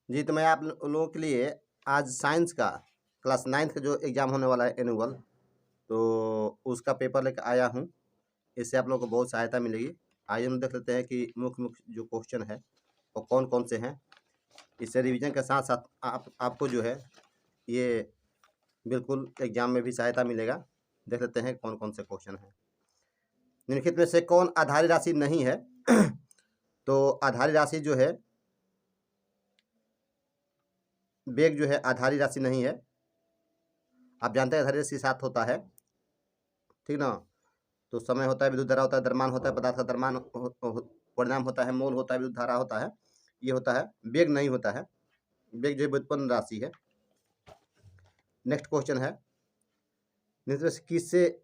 जी, तो मैं आप लोगों के लिए आज साइंस का क्लास 9th का जो एग्ज़ाम होने वाला है एनुअल, तो उसका पेपर लेकर आया हूँ। इससे आप लोगों को बहुत सहायता मिलेगी। आइए हम देख लेते हैं कि मुख्य-मुख्य जो क्वेश्चन है, वो कौन-कौन से हैं। इससे रिवीजन के साथ-साथ आपको जो है, ये बिल्कुल एग्ज़ाम में भी सहायता मिलेगा। देख लेते हैं कौन-कौन से क्वेश्चन हैं। निम्नलिखित में से कौन आधारी राशि नहीं है? तो आधारी राशि जो है, वेग जो है आधारी राशि नहीं है। आप जानते हैं आधारी राशि के साथ होता है, ठीक ना? तो समय होता है, विद्युत धारा होता है, द्रव्यमान होता है, पदार्थ का द्रव्यमान परिणाम होता है, मोल होता है, विद्युत धारा होता है, ये होता है। वेग नहीं होता है। वेग जो है व्युत्पन्न राशि है। नेक्स्ट क्वेश्चन है, किससे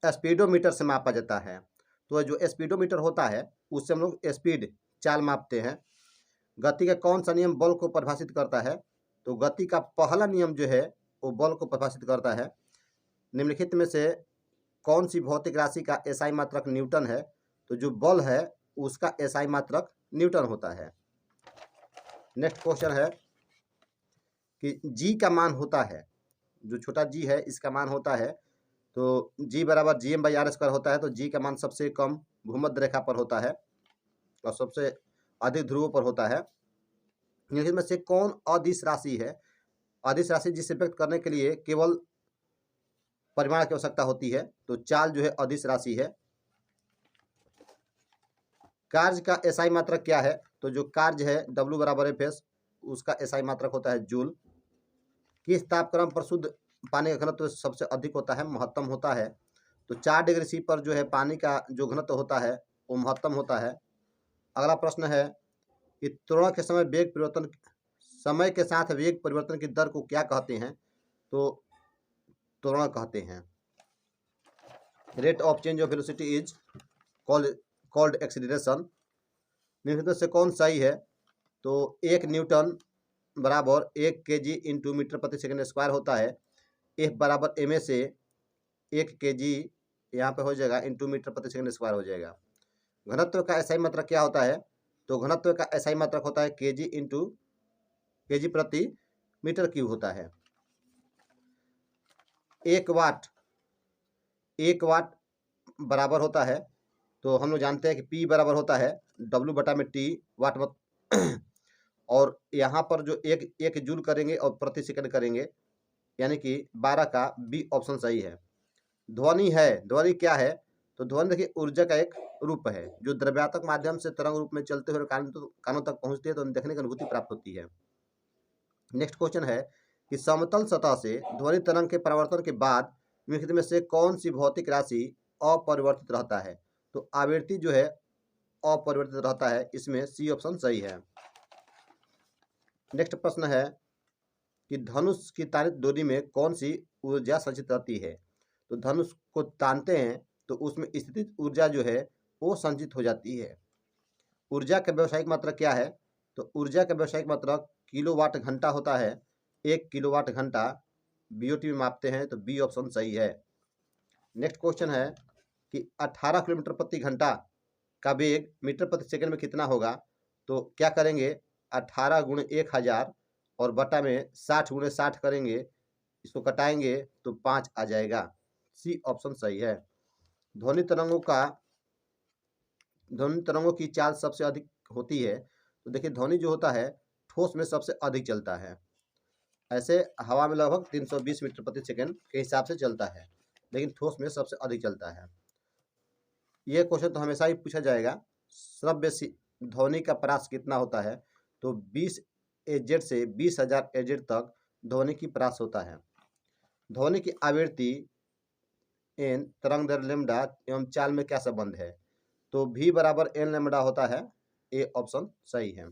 स्पीडोमीटर से मापा जाता है? तो जो स्पीडोमीटर होता है उससे हम लोग स्पीड चाल मापते हैं। गति का कौन सा नियम बल को परिभाषित करता है? तो गति का पहला नियम जो है वो बल को परिभाषित करता है। निम्नलिखित में से कौन सी भौतिक राशि का एसआई मात्रक न्यूटन है? तो जो बल है उसका एसआई मात्रक न्यूटन होता है। नेक्स्ट क्वेश्चन है कि जी का मान होता है, जो छोटा जी है इसका मान होता है, तो जी बराबर G M by R square होता है। तो जी का मान सबसे कम भूमध्य रेखा पर होता है और सबसे अधिक ध्रुवों पर होता है। निम्नलिखित में से कौन अदिश राशि है? अदिश राशि जिसे व्यक्त करने के लिए केवल परिमाण की आवश्यकता होती है, तो चाल जो है अदिश राशि है। कार्य का एसआई मात्रक क्या है? तो जो कार्य है W बराबर एफ एस, उसका एसआई मात्रक होता है जूल। किस तापक्रम पर शुद्ध पानी का घनत्व सबसे अधिक होता है, महत्तम होता है? तो 4 डिग्री सी पर जो है पानी का जो घनत्व होता है वो महत्तम होता है। अगला प्रश्न है कि त्वरण के समय के साथ वेग परिवर्तन की दर को क्या कहते हैं? तो त्वरण कहते हैं। Rate of change of velocity is called acceleration. निम्नलिखित से कौन सही है? तो 1 न्यूटन बराबर 1 kg इंटू मीटर प्रति सेकंड स्क्वायर होता है। एफ बराबर एम ए से 1 kg यहाँ पे हो जाएगा इंटू मीटर प्रति सेकंड स्क्वायर हो जाएगा। घनत्व का एसआई मात्रक क्या होता है? तो घनत्व का एसआई मात्रक होता है kg इंटू kg प्रति मीटर क्यूब होता है। 1 वाट बराबर होता है, तो हम लोग जानते हैं कि P बराबर होता है W बटा में T वाट और यहाँ पर जो एक जूल करेंगे और प्रति सेकंड करेंगे, यानी कि 12 का बी ऑप्शन सही है। ध्वनि है, ध्वनि क्या है? तो ध्वनि देखिए ऊर्जा का एक रूप है जो द्रव्यात्मक माध्यम से तरंग रूप में चलते हुए कानों तक पहुंचती है, तो देखने की अनुभूति प्राप्त होती है। नेक्स्ट क्वेश्चन है कि समतल सतह से ध्वनि तरंग के परावर्तन के बाद निम्नलिखित में से कौन सी भौतिक राशि अपरिवर्तित रहता है? तो आवृत्ति जो है अपरिवर्तित रहता है, इसमें सी ऑप्शन सही है। नेक्स्ट प्रश्न है कि धनुष की तानित डोरी में कौन सी ऊर्जा संचित रहती है? तो धनुष को तानते हैं तो उसमें स्थितिज ऊर्जा जो है वो संचित हो जाती है। ऊर्जा का व्यावसायिक मात्रक क्या है? तो ऊर्जा का व्यावसायिक मात्रक किलोवाट घंटा होता है। 1 किलोवाट घंटा बीओटी में मापते हैं, तो बी ऑप्शन सही है। नेक्स्ट क्वेश्चन है कि 18 किलोमीटर प्रति घंटा का वेग मीटर प्रति सेकंड में कितना होगा? तो क्या करेंगे, 18 गुणे 1000 और बटा में 60 गुणे 60 करेंगे, इसको कटाएंगे तो 5 आ जाएगा। सी ऑप्शन सही है। ध्वनि तरंगों की चाल सबसे अधिक होती है, तो देखिए ध्वनि जो होता है ठोस में सबसे अधिक चलता है। ऐसे हवा में लगभग 320 मीटर प्रति सेकंड के हिसाब से चलता है, लेकिन ठोस में सबसे अधिक चलता है। ये क्वेश्चन तो हमेशा ही पूछा जाएगा, श्रव्य ध्वनि का परास कितना होता है? तो 20 एजेड से 20,000 एजेड तक ध्वनि की परास होता है। ध्वनि की आवृत्ति एन तरंग दर लेमडा एवं चाल में क्या संबंध है? तो v बराबर एन लेमडा होता है। ए ऑप्शन सही है।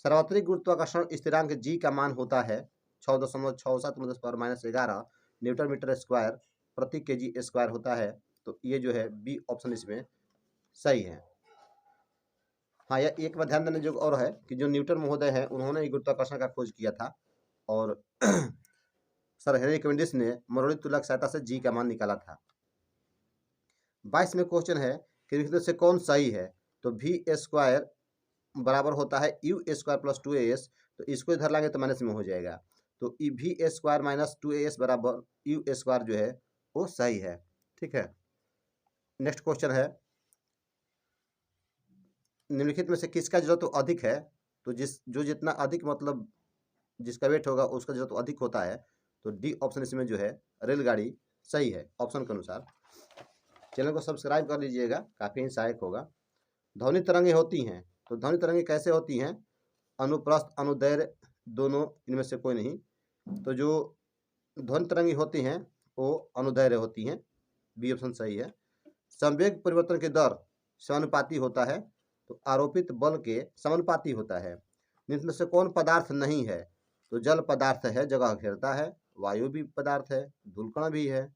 सार्वत्रिक गुरुत्वाकर्षण स्थिरांक g का मान होता है 6.67 न्यूटन मीटर स्क्वायर प्रति केजी स्क्वायर होता है, तो ये जो है बी ऑप्शन इसमें सही है। हाँ, यह एक बार ध्यान देने योग्य और है कि जो न्यूटन महोदय है उन्होंने ही गुरुत्वाकर्षण का खोज किया था और सर हेनरी कैवेंडिश ने मरोड़ी तुलक सहायता से जी का मान निकाला था। 22 में क्वेश्चन है कि निम्नलिखित से कौन सही है? तो वी स्क्वायर बराबर होता है यू स्क्वायर प्लस 2as तो इसको इधर लाएंगे तो माइनस में हो जाएगा। तो E V A square minus 2AS बराबर यू ए स्क्वायर जो है वो सही है। ठीक है, नेक्स्ट क्वेश्चन है, निम्नलिखित में से किसका जरूरत तो अधिक है? तो जो जितना अधिक मतलब जिसका वेट होगा उसका जरूरत तो अधिक होता है, तो डी ऑप्शन इसमें जो है रेलगाड़ी सही है ऑप्शन के अनुसार। चैनल को सब्सक्राइब कर लीजिएगा, काफ़ी सहायक होगा। ध्वनि तरंगें होती हैं, तो ध्वनि तरंगें कैसे होती हैं? अनुप्रस्थ अनुदैर्घ्य दोनों, इनमें से कोई नहीं। तो जो ध्वनि तरंगें होती हैं वो अनुदैर्घ्य होती हैं, बी ऑप्शन सही है। संवेग परिवर्तन की दर समानुपाती होता है, तो आरोपित बल के समानुपाती होता है। निम्न में से कौन पदार्थ नहीं है? तो जल पदार्थ है, जगह घेरता है। वायु भी पदार्थ है, धूलकण भी है,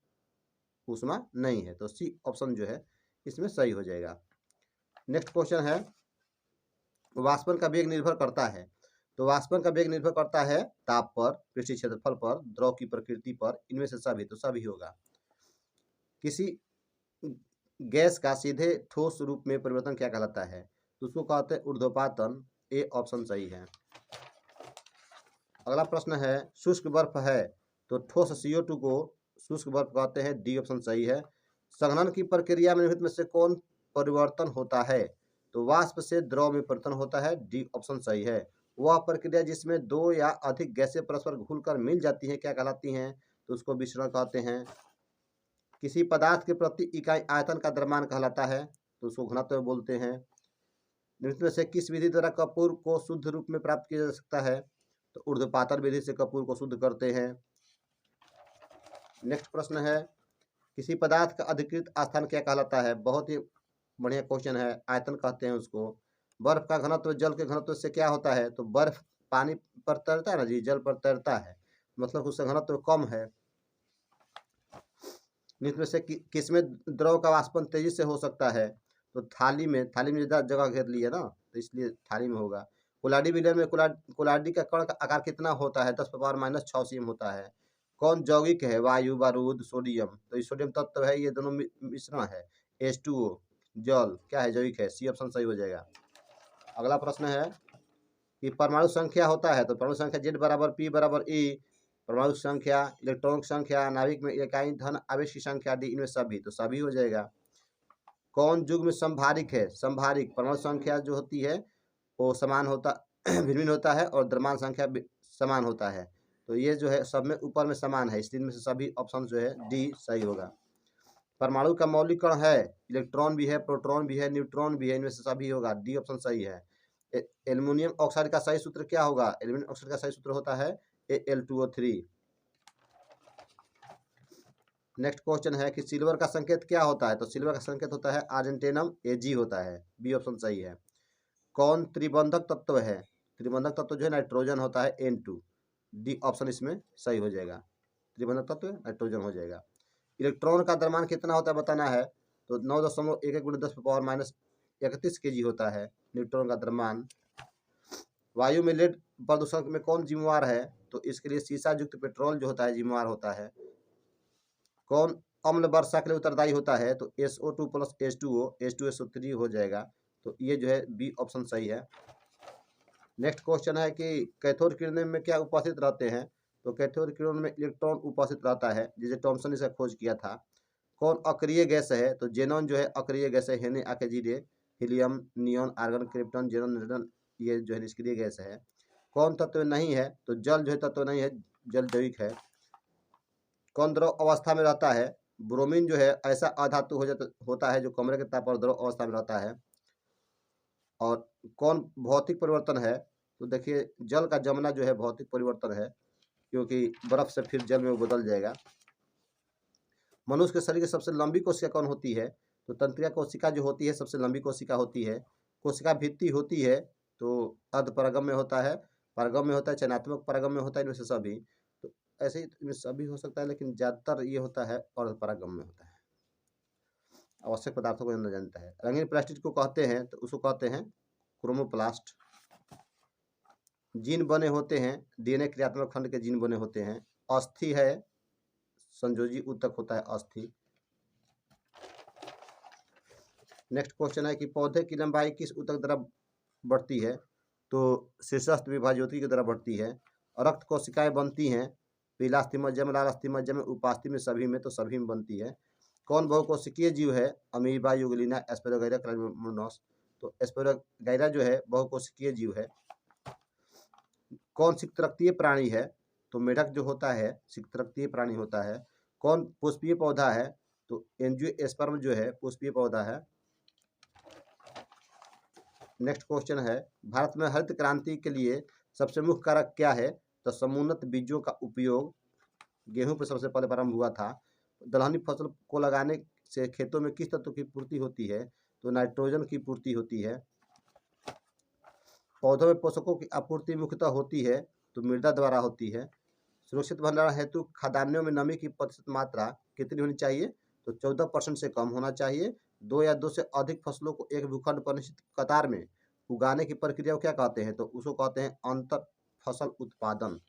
ऊष्मा नहीं है। तो सी ऑप्शन जो है इसमें सही हो जाएगा। नेक्स्ट क्वेश्चन है, वाष्पन का वेग निर्भर करता है। तो वाष्पन का वेग निर्भर करता है ताप पर, पृष्ठीय क्षेत्रफल पर, द्रव की प्रकृति पर, इनमें से सभी, तो सभी होगा। किसी गैस का सीधे ठोस रूप में परिवर्तन क्या कहलाता है? तो उसको कहते हैं ऊर्ध्वपातन, ए ऑप्शन सही है। अगला प्रश्न है, शुष्क बर्फ है तो ठोस CO2 को शुष्क बर्फ कहते हैं, डी ऑप्शन सही है। संघनन की प्रक्रिया में निम्नलिखित में से कौन परिवर्तन होता है? तो वाष्प से द्रव में परिवर्तन होता है, डी ऑप्शन सही है। वह प्रक्रिया जिसमें दो या अधिक गैसें परस्पर घुलकर मिल जाती हैं क्या कहलाती हैं? तो उसको विसरण कहते हैं। किसी पदार्थ के प्रति इकाई आयतन का द्रव्यमान कहलाता है, तो उसको घनत्व बोलते हैं। निम्नलिखित में से किस विधि द्वारा कपूर को शुद्ध रूप में प्राप्त किया जा सकता है? तो ऊर्ध्वपातन विधि से कपूर को शुद्ध करते हैं। नेक्स्ट प्रश्न है, किसी पदार्थ का अधिकृत स्थान क्या कहलाता है? बहुत ही बढ़िया क्वेश्चन है, आयतन कहते हैं उसको। बर्फ का घनत्व जल के घनत्व से क्या होता है? तो बर्फ पानी पर तैरता है ना जी, जल पर तैरता है, मतलब उसका घनत्व कम है। निम्न में से किसमें द्रव का वाष्पन तेजी से हो सकता है? तो थाली में ज़्यादा जगह घेर ली है ना, तो इसलिए थाली में होगा। कोलाडी विलयन में कोलाडी का कण का आकार कितना होता है? 10⁻⁻6 cm होता है। कौन यौगिक है? वायु, बारूद, सोडियम। तो ये सोडियम तत्व है, ये दोनों मिश्रण है। H2O जल क्या है? यौगिक है, सी ऑप्शन सही हो जाएगा। अगला प्रश्न है कि परमाणु संख्या होता है, तो परमाणु संख्या Z बराबर P बराबर E। परमाणु संख्या, इलेक्ट्रॉन संख्या, नाभिक में इकाई धन आवेश की संख्या, डी इनमें सभी, तो सभी हो जाएगा। कौन युग्म संभारिक है? संभारिक परमाणु संख्या जो होती है वो समान होता भिन्न भिन्न होता है और द्रव्यमान संख्या समान होता है, तो ये जो है सब में ऊपर में समान है, इसलिए इनमें से सभी ऑप्शन जो है डी सही होगा। परमाणु का मौलिक कण है, इलेक्ट्रॉन भी है, प्रोटॉन भी है, न्यूट्रॉन भी है, इनमें से सभी होगा, डी ऑप्शन सही है। एल्युमिनियम ऑक्साइड का सही सूत्र क्या होगा? एल्युमिनियम ऑक्साइड का सही सूत्र होता है Al2O3। नेक्स्ट क्वेश्चन है कि सिल्वर का संकेत क्या होता है? तो सिल्वर का संकेत होता है आर्जेंटेनम Ag होता है, बी ऑप्शन सही है। कौन त्रिबंधक तत्व है? त्रिबंधक तत्व जो है नाइट्रोजन होता है, N2, डी ऑप्शन इसमें सही हो जाएगा। त्रिबंधक तत्व नाइट्रोजन हो जाएगा। इलेक्ट्रॉन का द्रव्यमान कितना होता है बताना है, तो 9.11 × 10⁻31 kg होता है न्यूट्रॉन का द्रव्यमान। वायु में लेड प्रदूषण में कौन जिम्मेवार है? तो इसके लिए शीशा युक्त पेट्रोल जो होता है जिम्मेवार होता है। कौन अम्ल वर्षा के लिए उत्तरदायी होता है? तो SO2 + H2O, H2SO3 हो जाएगा, तो ये जो है बी ऑप्शन सही है। नेक्स्ट क्वेश्चन है कि कैथोड किरणें में क्या उपस्थित रहते हैं? तो कैथोड किरण में इलेक्ट्रॉन उपस्थित रहता है, जिसे थॉमसन ने इसका खोज किया था। कौन अक्रिय गैस है? तो जेनॉन जो है अक्रिय गैस है, Na helium, neon, argon, krypton, xenon, neon, ये जो है निष्क्रिय गैस है। कौन तत्व नहीं है? तो जल जो है तत्व नहीं है, जल जैविक है। कौन द्रव अवस्था में रहता है? ब्रोमीन जो है ऐसा अधातु होता है जो कमरे के ताप पर द्रव अवस्था में रहता है। और कौन भौतिक परिवर्तन है? तो देखिए जल का जमना जो है भौतिक परिवर्तन है, क्योंकि बर्फ से फिर जल में वो बदल जाएगा। मनुष्य के शरीर की सबसे लंबी कोशिका कौन होती है? तो तंत्रिका कोशिका जो होती है सबसे लंबी कोशिका होती है। कोशिका भित्ति होती है तो अर्धपरागम में होता है, पारगम में होता है, चयनात्मक परागम में होता है, इनमें से सभी। तो ऐसे ही इनमें सभी हो सकता है, लेकिन ज़्यादातर ये होता है अर्धपरागम में होता है। आवश्यक पदार्थों को अंदर जानता है। रंगीन प्लास्टिक को कहते हैं, तो उसको कहते हैं क्रोमोप्लास्ट। जीन बने होते हैं, DNA क्रियात्मक खंड के जीन बने होते हैं। अस्थि है, संयोजी ऊतक होता है अस्थि। नेक्स्ट क्वेश्चन है कि पौधे की लंबाई किस ऊतक द्वारा बढ़ती है? तो शीर्षस्थ विभा ज्योति की तरह बढ़ती है। रक्त कोशिकाएं बनती हैं, पीला अस्थिमज्जा में, लाल अस्थिमज्जा में, उपास्थि में, सभी में, तो सभी में बनती है। कौन बहुकोशिकीय जीव है? Amoeba, euglena, spirogyra, chlamydomonas. तो एस्पेरोगैरा जो है बहुकोशिकीय जीव है। कौन सिकतरक्तीय प्राणी है? तो मेढक जो होता है सिकतरक्तीय प्राणी होता है। कौन पुष्पीय पौधा है? तो एंजियोस्पर्म जो है पुष्पीय पौधा है। नेक्स्ट क्वेश्चन है, भारत में हरित क्रांति के लिए सबसे मुख्य कारक क्या है? तो समुन्नत बीजों का उपयोग गेहूं पर सबसे पहले प्रारंभ हुआ था। दलहनी फसल को लगाने से खेतों में किस तत्व की पूर्ति होती है? तो नाइट्रोजन की पूर्ति होती है। पौधों में पोषकों की आपूर्ति मुख्यतः होती है तो मृदा द्वारा होती है। सुरक्षित भंडारण हेतु खाद्यान्नों में नमी की प्रतिशत मात्रा कितनी होनी चाहिए? तो 14% से कम होना चाहिए। 2 या 2 से अधिक फसलों को एक भूखंड पर निश्चित कतार में उगाने की प्रक्रिया को क्या कहते हैं? तो उसको कहते हैं अंतर फसल उत्पादन।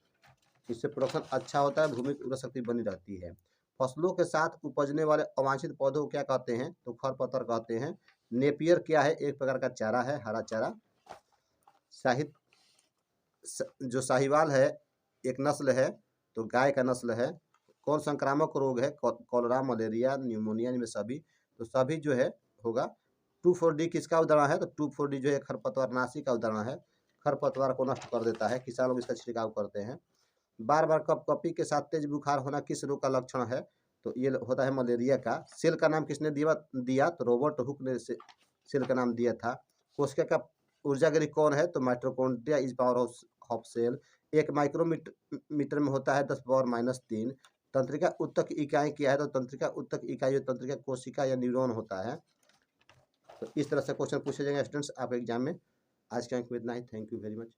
इससे प्रोडक्शन अच्छा होता है, भूमि की उर्वरा शक्ति बनी रहती है। फसलों के साथ उपजने वाले अवांछित पौधों को क्या कहते हैं? तो खरपतवार कहते हैं। नेपियर क्या है? एक प्रकार का चारा है, हरा चारा। जो साहिवाल है एक नस्ल है, तो गाय का नस्ल है। कौन संक्रामक रोग है? कॉलरा, मलेरिया, न्यूमोनिया में सभी, तो सभी जो है होगा। 2,4-D किसका उदाहरण है? तो 2,4-D जो है खरपतवारनाशी का उदाहरण है। खरपतवार को नष्ट कर देता है, किसान लोग इसका छिड़काव करते हैं। बार बार कपकपी के साथ तेज बुखार होना किस रोग का लक्षण है? तो ये होता है मलेरिया का। सेल का नाम किसने दिया? तो रॉबर्ट हुक ने सेल का नाम दिया था। कोशिका का ऊर्जागृह कौन है? तो mitochondria is power of cell. एक माइक्रोमीटर में होता है 10⁻³ तंत्रिका उत्तक इकाई क्या है? तो तंत्रिका उत्तक इकाई तंत्रिका कोशिका या न्यूरॉन होता है। तो इस तरह से क्वेश्चन पूछे जाएंगे स्टूडेंट्स आपके एग्जाम में। आज के अंक में इतना ही। Thank you very much.